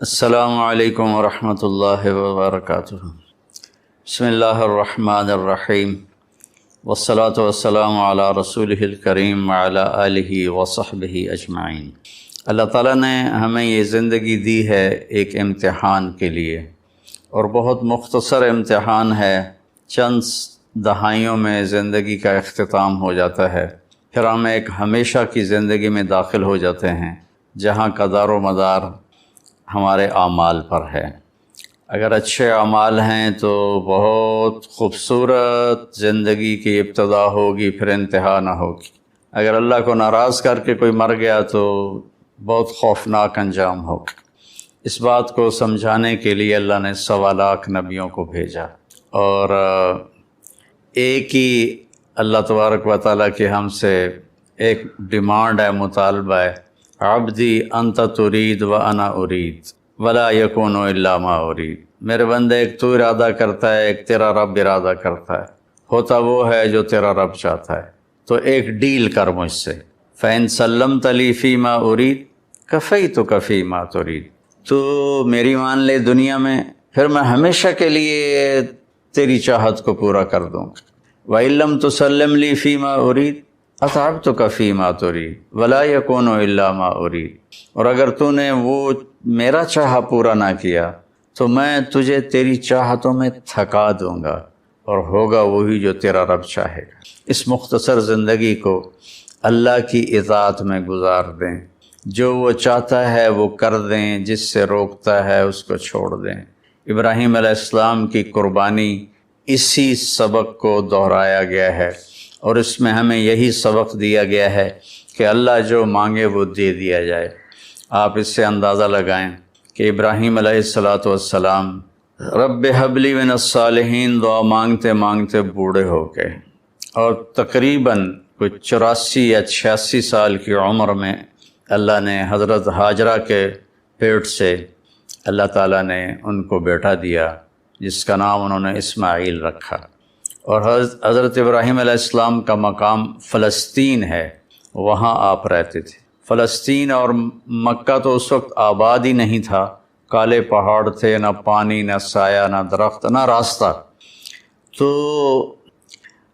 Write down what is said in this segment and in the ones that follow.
السلام علیکم ورحمۃ اللہ وبرکاتہ۔ بسم اللہ الرحمن الرحیم، والصلاة والسلام علی رسولہ الکریم وعلی آلہ وصحبہ اجمعین۔ اللہ تعالیٰ نے ہمیں یہ زندگی دی ہے ایک امتحان کے لیے، اور بہت مختصر امتحان ہے۔ چند دہائیوں میں زندگی کا اختتام ہو جاتا ہے، پھر ہم ایک ہمیشہ کی زندگی میں داخل ہو جاتے ہیں جہاں کا دار و مدار ہمارے اعمال پر ہے۔ اگر اچھے اعمال ہیں تو بہت خوبصورت زندگی کی ابتدا ہوگی، پھر انتہا نہ ہوگی۔ اگر اللہ کو ناراض کر کے کوئی مر گیا تو بہت خوفناک انجام ہوگا۔ اس بات کو سمجھانے کے لیے اللہ نے 1.25 لاکھ نبیوں کو بھیجا، اور ایک ہی اللہ تبارک و تعالیٰ کی ہم سے ایک ڈیمانڈ ہے، مطالبہ ہے، عبدی انت ترید و انا ارید ولا یکون الا ما ارید۔ میرے بندے، ایک تو ارادہ کرتا ہے، ایک تیرا رب ارادہ کرتا ہے، ہوتا وہ ہے جو تیرا رب چاہتا ہے۔ تو ایک ڈیل کر مجھ سے، فَإِن سَلَّمْتَ لِي فِي مَا أُرِيدُ كَفَيْتُكَ فِي مَا تُرِيدُ۔ تو میری مان لے دنیا میں، پھر میں ہمیشہ کے لیے تیری چاہت کو پورا کر دوں گا۔ وَإِن لَّمْ تُسَلِّمْ لِي فِي مَا أُرِيدُ اَتَعَبْتُكَ فِي مَا تُرِيدُ وَلَا يَكُونُ إِلَّا مَا أُرِيدُ۔ اور اگر تو نے وہ میرا چاہا پورا نہ کیا تو میں تجھے تیری چاہتوں میں تھکا دوں گا، اور ہوگا وہی جو تیرا رب چاہے گا۔ اس مختصر زندگی کو اللہ کی اطاعت میں گزار دیں، جو وہ چاہتا ہے وہ کر دیں، جس سے روکتا ہے اس کو چھوڑ دیں۔ ابراہیم علیہ السلام کی قربانی اسی سبق کو دہرایا گیا ہے، اور اس میں ہمیں یہی سبق دیا گیا ہے کہ اللہ جو مانگے وہ دے دیا جائے۔ آپ اس سے اندازہ لگائیں کہ ابراہیم علیہ السلام رب حب لی من الصالحین دعا مانگتے مانگتے بوڑھے ہو گئے، اور تقریباً کوئی 84 یا 86 سال کی عمر میں اللہ نے حضرت ہاجرہ کے پیٹ سے اللہ تعالیٰ نے ان کو بیٹا دیا، جس کا نام انہوں نے اسماعیل رکھا۔ اور حضرت ابراہیم علیہ السلام کا مقام فلسطین ہے، وہاں آپ رہتے تھے۔ فلسطین اور مکہ تو اس وقت آباد ہی نہیں تھا، کالے پہاڑ تھے، نہ پانی، نہ سایہ، نہ درخت، نہ راستہ۔ تو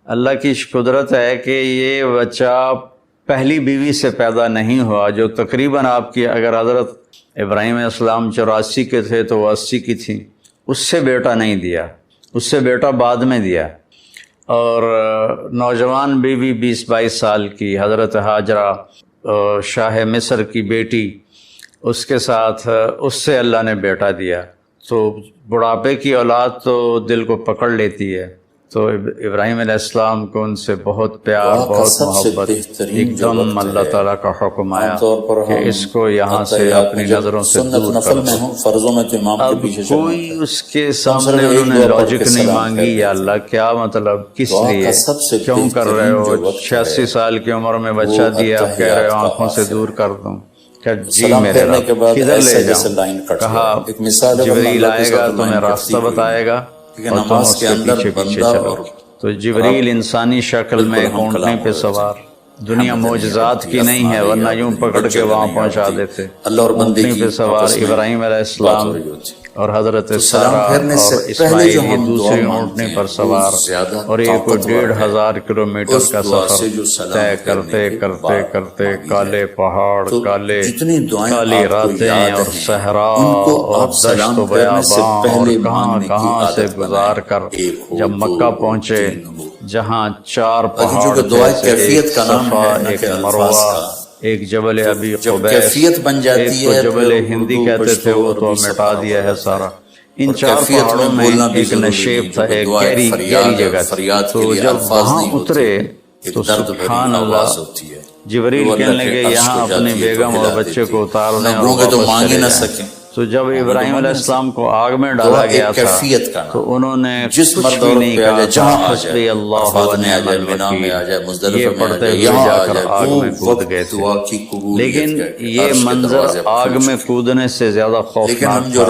اللہ کی قدرت ہے کہ یہ بچہ پہلی بیوی سے پیدا نہیں ہوا، جو تقریباً آپ کی، اگر حضرت ابراہیم علیہ السلام 84 کے تھے تو وہ 80 کی تھیں، اس سے بیٹا نہیں دیا، اس سے بیٹا بعد میں دیا۔ اور نوجوان بیوی 20-22 سال کی حضرت ہاجرہ، شاہ مصر کی بیٹی، اس کے ساتھ اس سے اللہ نے بیٹا دیا۔ تو بڑھاپے کی اولاد تو دل کو پکڑ لیتی ہے، تو ابراہیم علیہ السلام کو ان سے بہت پیار، بہت محبت۔ ایک دم اللہ تعالیٰ کا حکم آیا کہ اس کو یہاں سے اپنی نظروں سے دور کر دو۔ اب کوئی اس کے سامنے انہوں نے لاجک نہیں مانگی، یا اللہ کیا مطلب، کس لیے، کیوں کر رہے ہو؟ 86 سال کی عمر میں بچہ دیا، اب کہہ رہے ہو آنکھوں سے دور کر دوں۔ کہ جی میرے رب، کدھر لے جاؤں؟ کہا جبریل آئے گا، تمہیں راستہ بتائے گا، اور تم اس کے پیچھے پیچھے چلو۔ تو جبریل انسانی شکل میں ایک اونٹنی پہ سوار، دنیا معجزات کی نہیں ہے ورنہ یوں پکڑ کے وہاں پہنچا دیتے۔ اونٹنی پہ سوار ابراہیم علیہ السلام اور حضرت سارہ اور اسماعیل، یہ دوسری اونٹنی پر سوار، اور یہ کوئی 1,500 کلومیٹر کا سفر طے کرتے کرتے کرتے کالے پہاڑ، کالی راتیں اور صحرا اور دشت و بیاباں، اور کہاں کہاں سے گزار کر جب مکہ پہنچے، جہاں 4 پہاڑ تھے، ایک صفا، ایک مروہ، ایک جبل ابی قبیس، ایک کو جبل ہندی کہتے تھے، وہ تو مٹا دیا ہے سارا۔ ان 4 پہاڑوں میں ایک نشیب تھا، ایک گہری جگہ تھی۔ تو جب وہاں اترے تو سبحان اللہ، جبریل کہنے لگے یہاں اپنی بیگم اور بچے کو اتار دیں اور واپس چلے جائیں۔ تو جب ابراہیم علیہ السلام کو آگ میں ڈالا گیا تھا تو انہوں نے کچھ بھی نہیں کہا تھا، حسبی اللہ و نعم الوکیل، یہ پڑھتے ہوئے جا کر آگ میں کود گئے تھے۔ لیکن یہ منظر آگ میں کودنے سے زیادہ خوفناک تھا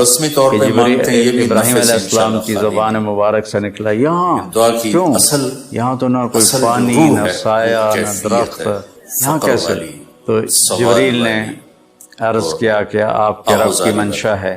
کہ ابراہیم علیہ السلام کی زبان مبارک سے نکلا، یہاں کیوں؟ یہاں تو نہ کوئی پانی، نہ سایہ، نہ درخت، یہاں کیسے؟ تو جبریل نے عرض کیا کہ آپ کے رب کی منشا ہے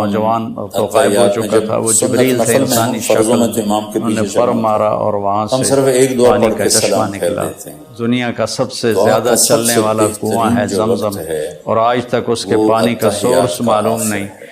نوجوان تو غائب ہو چکا تھا، وہ جبریل تھے انسانی شکل، انہوں نے پر مارا اور وہاں ہم سے صرف ایک دعا پانی پڑھ کا کے چشمہ سلام پھیر نکلا۔ دیتے ہیں۔ دنیا کا سب سے دعا زیادہ کا سب چلنے سے والا بہترین کنواں ہے جو زمزم، وقت ہے اور آج تک اس کے وہ پانی کا اتحیات سورس کا معلوم آخر نہیں، ہے۔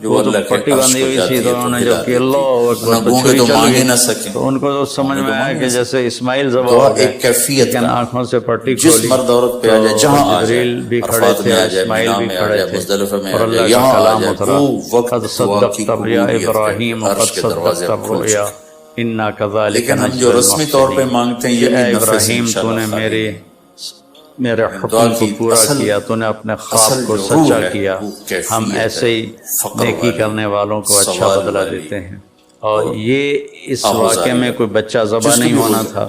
جو وہ تو اللہ کے پٹی عرش باندھی کو ہوئی جاتی تھی ہے تو تو انہوں نے ہلا جب کہ دیتی ہے، اللہ ورنہ اکبر تو گونگے چھری تو چل مانگ ہی گئی نہ سکیں، تو ان کو تو سمجھ میں آیا کہ جیسے اسماعیل ذبح گواہ ہو گئے، ایک کیفیت لیکن کا آنکھوں سے پٹی جس کھولی مرد عورت پہ آ جائے، تو جہاں آ جائے، جبریل بھی کھڑے عرفات تھے، میں آ جائے، اسماعیل مینا بھی میں آ کھڑے جائے، تھے، مزدلفہ میں اور آ جائے، اللہ کا یہاں آ کلام جائے، اترا، وہ وقت قد دعا کی صدقت رؤیا قبولیت کا ابراہیم عرش قد کے دروازے صدقت اب کھل الرؤیا چکے۔ انا کذالک لیکن ہم نجزی جو رسمی طور پہ المحسنین، مانگتے ہیں کہ یہ بھی اے نفع سے ابراہیم تو انشاءاللہ نے خالی میرے نہیں۔ دعا حکم کو کی پورا اصل کیا، تو نے اپنے خواب کو جو روح سچا ہے کیا، وہ ہم کیفیت ایسے ہے، ہی فقر نیکی والی، کرنے والوں کو اچھا سوال بدلہ والی دیتے ہیں۔ اور یہ اس واقعے آہوزاری میں والی، کوئی بچہ ذبح جس کی نہیں بھی ہونا ہو جائے۔ تھا،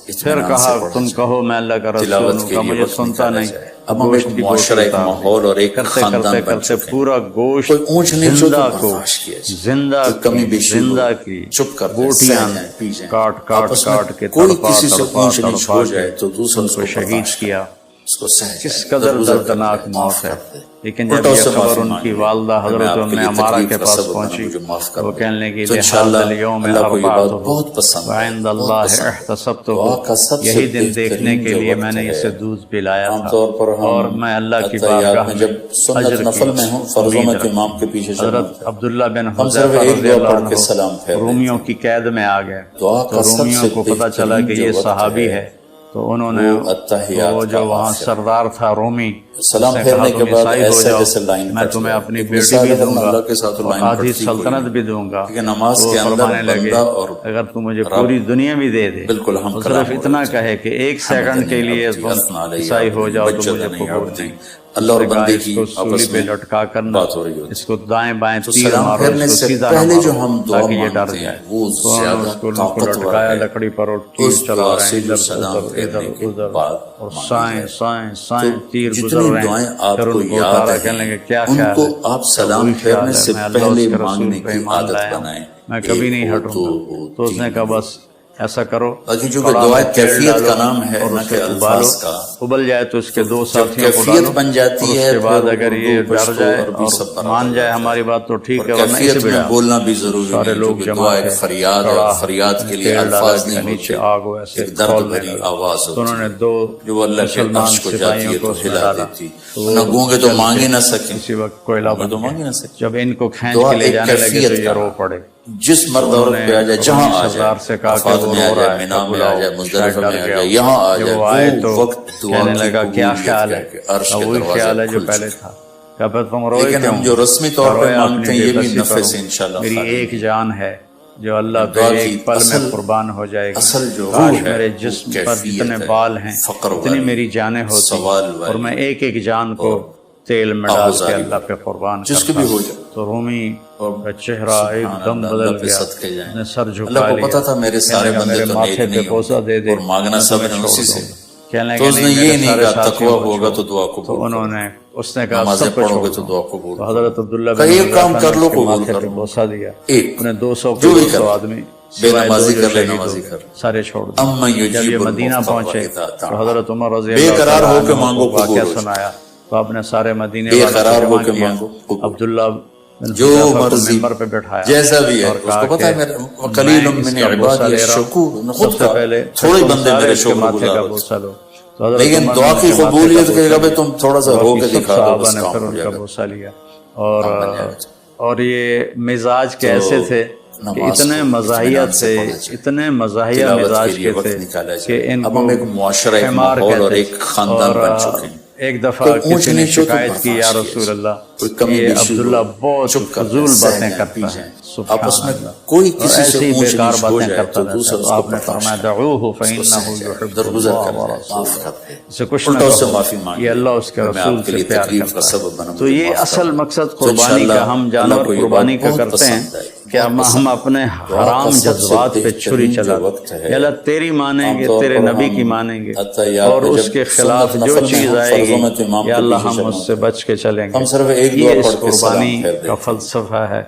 پھر اطمینان کہا سے پڑھا تم جائے۔ کہو میں اللہ کا رسول تلاوت ہوں، کے کہ لیے مجھے وقت سنتا نکالا نہیں۔ جائے۔ اب ہم گوشت ایک کی معاشرہ، گوشت ایک اتار ماحول اور ایک کرتے خاندان کرتے بن کرتے چکے ہیں۔ پورا گوشت کوئی اونچ نیچ ہو تو زندہ کو برداشت کیا جائے، زندہ کوئی کمی کی بیشی ہو زندہ کی چپ کر دیں، بوٹیاں سہ جائیں، پی جائیں۔ کاٹ کاٹ آپس میں کاٹ کے کوئی تڑپا کسی سے تڑپا اونچ نیچ تڑپا ہو کے جائے تو دوسرا ان اس کو کو شہید برداشت کیا۔ کرے، اس کو سہ جائے، کس قدر درگزر کر دردناک جائے، معاف موت ہے۔ کر دے۔ لیکن جب الٹا یہ اس سے خبر معافی ان مانگ کی لیں، والدہ میں حضرت آپ کے لیے عمارہ تکلیف کے کا پاس سبب بنا، پہنچی، مجھے معاف کر وہ دیں۔ کہنے لگی تو لہذا انشاءاللہ اليوم اللہ کو یہ بات اربعتہ بہت پسند ہے، وعند بہت اللہ پسند ہے۔ احتسبتہ، دعا کا سب سے یہی دن دیکھنے بہترین کے جو لیے وقت میں نے ہے، اسے دودھ پلایا عام تھا، طور پر اور ہم میں اللہ کی اتحیات بارگاہ میں میں جب سنت اجر نفل میں کی ہوں، فرضوں میں امید تو امام رکھتے کے پیچھے ہیں۔ چلنا حضرت ہوتا ہے، عبداللہ بن ہم صرف حذیفہ ایک رضی دعا اللہ پڑھ کے عنہ سلام پھیر دیتے رومیوں ہیں۔ کی قید میں آ گئے، دعا تو کا سب رومیوں سے کو پتہ چلا بہترین کہ جو یہ وقت صحابی ہے، تو انہوں نے وہ اتحیات وہ کا جو وہاں آخر ہے۔ سردار تھا رومی، سلام اس نے کہا پھیرنے کے تم بعد عیسائی ہو ایسے جاؤ، جیسے لائن میں کٹ تمہیں جائے۔ اپنی ایک بیٹی مثال بھی ہے، دوں گا اللہ کے ساتھ اور لائن آدھی کٹتی سلطنت ہوئی بھی دوں گا۔ کہ نماز تو کے اندر فرمانے لگے بندہ اور اگر تم مجھے رب پوری دنیا بھی دے دے، بالکل ہم اور کلام صرف ہو اتنا رہے تھے۔ کہے کہ ایک سیکنڈ کے لیے تم عیسائی ہو جاؤ تو مجھے قبول نہیں۔ اللہ اور اس نے کہا بندے اس کی کو سولی آپس پہ میں لٹکا کرنا، بات ہو رہی ہوتی۔ اس کو دائیں بائیں تو تیر سلام مارو، پھیرنے اس کو سے سیدھا نہ پہلے مارو جو ہم دعا تاکہ یہ ڈر مانگتے جائے۔ ہیں وہ تو انہوں نے زیادہ اس کو طاقتور لٹکایا ہے لکڑی پر، اور اس تیر چلا دعا رہے سے ہیں جو ادھر سلام ادھر پھیرنے ادھر کے ادھر، بعد اور مانگی سائیں جائے۔ سائیں تو سائیں تیر گزر جتنی رہے دعائیں ہیں۔ آپ پھر کو ان کو یاد اتارا، کہنے ہیں لگے کیا ان خیال کو ہے؟ آپ کہ سلام وہی پھیرنے خیال ہے، سے میں اللہ پہلے اس کے رسول مانگنے پہ کی ایمان عادت لایا ہوں، بنائیں۔ میں کبھی ایک نہیں ہو، ہٹوں دو گا۔ ہو، تو اس نے تین کہا ہو۔ بس ایسا کرو، باقی جو کہ کڑا دعا میں تیل کیفیت ڈالو کا نام ہے اور نہ اسے کہ ابالو، الفاظ کا۔ ابل جائے تو اس کے دو جب ساتھیوں کو کیفیت ڈالو، بن جاتی اور اس ہے کے بعد پھر اگر اردو، یہ ڈر پشتو، جائے عربی اور سب برابر مان جائے رہتا ہے۔ ہماری بات تو ٹھیک اور ہے، ورنہ اسے کیفیت میں بڑھا۔ بولنا بھی ضروری سارے ہے، جو لوگ کہ جمع دعا تھے، ایک فریاد ہے، کڑا اور فریاد کے لیے تیل ڈالا، الفاظ اس کے نہیں نیچے ہوتے، آگ ویسے ایک درد کھولنے بھری لگا۔ آواز تو ہوتی انہوں نے ہے دو جو اللہ کے مسلمان عرش کو جاتی سپاہیوں ہے کو تو اس میں ہلا ڈالا، دیتی۔ تو نہ گونگے تو چل مانگ کے ہی نہ سکیں، اسی وقت کوئلہ گونگے بن تو مانگ ہی گیا۔ نہ سکیں۔ جب ان کو کھینچ دعا کے لے ایک جانے لگے تو کیفیت یہ کا رو نام پڑے۔ جس مرد انہوں عورت نے پہ آ جائے، جہاں رومی آ جائے، سردار سے کہا کہ عرفات وہ میں آ رو جائے، رہا ہے، مینا تب میں آ بلاؤ، جائے، شاید مزدلفہ ڈر میں آ گیا جائے، ہو۔ یہاں آ جب جائے، وہ آئے تو وہ وقت دعا کہنے کی لگا کیا قبولیت خیال کا ہے؟ ہے کہ عرش کہ کے وہی دروازے خیال ہے جو کھل پہلے چکے۔ تھا۔ کہ پھر تم روئے لیکن کیوں؟ ہم جو رسمی طور پہ رویا مانگتے اپنی ہیں یہ بے بھی بسی نفع پر سے انشاءاللہ میری خالی ایک ہے۔ جان ہے جو اللہ پہ دعا ایک کی پل میں اصل قربان ہو جائے گی۔ اصل جو روح کاش ہے میرے وہ جسم پر کیفیت جتنے ہے، بال ہیں فقر اتنی والی، میری جانیں ہوتی، سوال اور والی، میں ایک ایک جان کو اور تیل میں ڈال کے آہوزاری اللہ پہ قربان جس کے کرتا۔ بھی ہو جائے۔ تو رومی اور کا چہرہ ایک سبحان دم اللہ، بدل اللہ پہ گیا، صدقے جائیں۔ اس نے سر اللہ جھکا کو لیا، پتا تھا میرے کہنے سارے لگا بندے میرے تو ماتھے نیک پہ نہیں بوسہ ہوں دے دے، اور مانگنا میں سب تمہیں نے چھوڑ اسی دوں سے۔ گا۔ کہنے لگا تو اس نے نہیں، یہ میرے نہیں سارے کہا ساتھیوں تقویٰ کو ہوگا چھوڑ۔ تو دعا قبول تو انہوں کرو، نے اس نے کہا نمازیں سب کو پڑھو چھوڑ گے تو دو۔ دعا قبول تو کرو۔ حضرت عبداللہ کہ بن ایک کام حذیفہ کر نے لو اس کے قبول ماتھے کر پہ لو، بوسہ دیا۔ ایک انہیں 200 جو بھی کے کر 200 لے، آدمی بے سوائے دو نمازی جو کر لے، شہید ہو نمازی گئے، کر۔ سارے چھوڑ دو۔ اما جب یہ یجیب مدینہ المضطر پہنچے اذا تو دعا، حضرت عمر رضی بے اللہ قرار تعالیٰ ہو کے عنہ مانگو کو واقعہ قبول ہو جائے، سنایا تو آپ نے سارے مدینے بے والوں کو قرار ہو جمع کے کیا، مانگو قبول۔ عبداللہ بن جو حذیفہ کو مرضی ممبر پہ بٹھایا جیسا بھی ہے، اور اس کہا کو پتا ہے کہ میرا قلیل میں اس من کا بوسہ عبادی لے رہا الشکور، ہوں، خود سب سے کا پہلے تھوڑے تم بندے سارے میرے اس کے شکر ماتھے گزار کا ہوتے، بوسہ لو۔ تو حضرت لیکن عمر دعا نے کی اس کے ماتھے قبولیت کا کے بوسہ لیے لیا، تم تھوڑا سا رو باقی کے سب دکھا دو، صحابہ بس نے کام پھر ہو ان جائے کا گا، بوسہ لیا۔ کام بن جائے گا۔ اور یہ مزاج کے ایسے تھے کہ نماز اتنے کو مزاحیہ اطمینان سے تھے، پڑھنا چاہیے، اتنے مزاحیہ تلاوت مزاج کے لیے کے وقت تھے نکالا کہ جائے۔ ان اب کو ہم ایک معاشرہ، ایک حمار ماحول اور کہتے ایک خاندان اور بن چکے ہیں۔ ایک دفعہ کوئی اونچ کسی نے نیچ ہو تو شکایت کی یا برداشت رسول اللہ کوئی کمی یہ بیشی ہو، عبداللہ بہت چپ کر فضول لیں، سہ باتیں جائیں، پی کرتا ہے، جائیں۔ سبحان آپس میں اللہ، کوئی اور کسی سے ایسی ہی اونچ بیکار نیچ ہو باتیں جائے کرتا تو رہتا دوسرا ہے۔ اس تو کو آپ نے برداشت فرمایا ہے، دعوہ اس کو فإنہ سہ جائے، یحب درگزر اللہ کر جائے، ورسولہ، معاف کر دے، اسے کچھ نہ الٹا اس سے کہو، معافی مانگ یہ اللہ اس کے میں رسول آپ کے سے لیے پیار تکلیف کا کرتا سبب ہے۔ بنا، تو مجھے یہ معاف کر اصل دے۔ مقصد تو قربانی انشاءاللہ کا، ہم اللہ جانور کو یہ قربانی بات کا بہت کرتے ہیں پسند آئی، کہ بہت ہم پسند۔ اپنے دعا کا حرام سب سے جذبات پہ چھری بہترین چلا جو دیں وقت ہے، یا اللہ تیری مانیں عام گے، طور تیرے پر نبی ہم کی مانیں گے، عطیات اور میں اس جب کے خلاف سنت جو نفل میں چیز ہم آئے فرضوں گی میں تو امام یا کے اللہ پیچھے ہم چلنا اس سے ہوتا ہے۔ بچ کے چلیں گے۔ ہم صرف ایک دعا یہ اس پڑھ کے سلام قربانی پھیر کا دیتے ہیں۔ فلسفہ ہے۔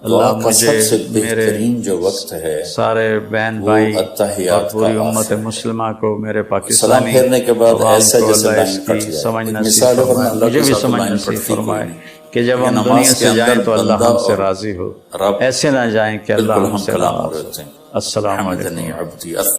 دعا اللہ کا مجھے سب سے میرے بہترین جو وقت ہے سارے بہن وہ بھائی اور اتحیات پوری کا امت آخر ہے۔ مسلمہ کو، میرے سلام پاکستانی پھیرنے کے بعد عوام ایسا کو جیسے اللہ لائن اس کٹ کی جائے۔ سمجھ ایک نصیب مثال ہے، ورنہ فرمائے، اللہ مجھے کے بھی ساتھ سمجھ لائن نصیب کٹتی کوئی فرمائے نہیں۔ کہ جب لیکن ہم نماز دنیا کے سے جائیں اندر تو اللہ بندہ ہم سے اور راضی ہو، رب ایسے نہ جائیں کہ اللہ بالکل ہم ہم سے کلام ہو ناراض رہے ہو۔ تھے۔ السلام علیکم۔ حمدنی عبدی